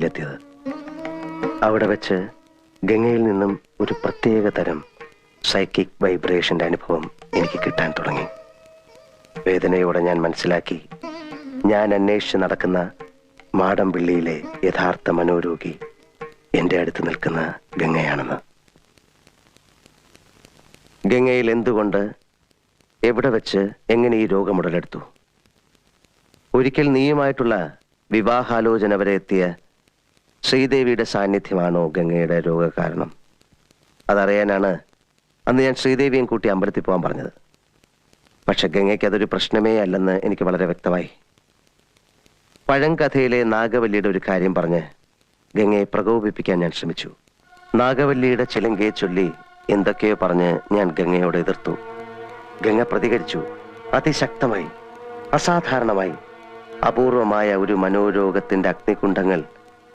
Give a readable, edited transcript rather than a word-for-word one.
എത്തിയത്. അവിടെ വെച്ച് ഗംഗയിൽ നിന്നും ഒരു പ്രത്യേക തരം സൈക്കിക് വൈബ്രേഷന്റെ അനുഭവം എനിക്ക് കിട്ടാൻ തുടങ്ങി. വേദനയോടെ ഞാൻ മനസ്സിലാക്കി, ഞാൻ അന്വേഷിച്ച് നടക്കുന്ന മാടമ്പിള്ളിയിലെ യഥാർത്ഥ മനോരോഗി എൻ്റെ അടുത്ത് നിൽക്കുന്ന ഗംഗയാണെന്ന്. ഗംഗയിൽ എന്തുകൊണ്ട്, എവിടെ വെച്ച്, എങ്ങനെ ഈ രോഗം ഉടലെടുത്തു? ഒരിക്കൽ നീയുമായിട്ടുള്ള വിവാഹാലോചന വരെ എത്തിയ ശ്രീദേവിയുടെ സാന്നിധ്യമാണോ ഗംഗയുടെ രോഗകാരണം? അതറിയാനാണ് അന്ന് ഞാൻ ശ്രീദേവിയും കൂട്ടി അമ്പലത്തിൽ പോകാൻ പറഞ്ഞത്. പക്ഷെ ഗംഗയ്ക്ക് അതൊരു പ്രശ്നമേ അല്ലെന്ന് എനിക്ക് വളരെ വ്യക്തമായി. പഴങ്കഥയിലെ നാഗവല്ലിയുടെ ഒരു കാര്യം പറഞ്ഞ് ഗംഗയെ പ്രകോപിപ്പിക്കാൻ ഞാൻ ശ്രമിച്ചു. നാഗവല്ലിയുടെ ചിലങ്കയെ ചൊല്ലി എന്തൊക്കെയോ പറഞ്ഞ് ഞാൻ ഗംഗയോട് എതിർത്തു. ഗംഗ പ്രതികരിച്ചു. അതിശക്തമായി, അസാധാരണമായി. അപൂർവമായ ഒരു മനോരോഗത്തിന്റെ അഗ്നികുണ്ഡങ്ങൾ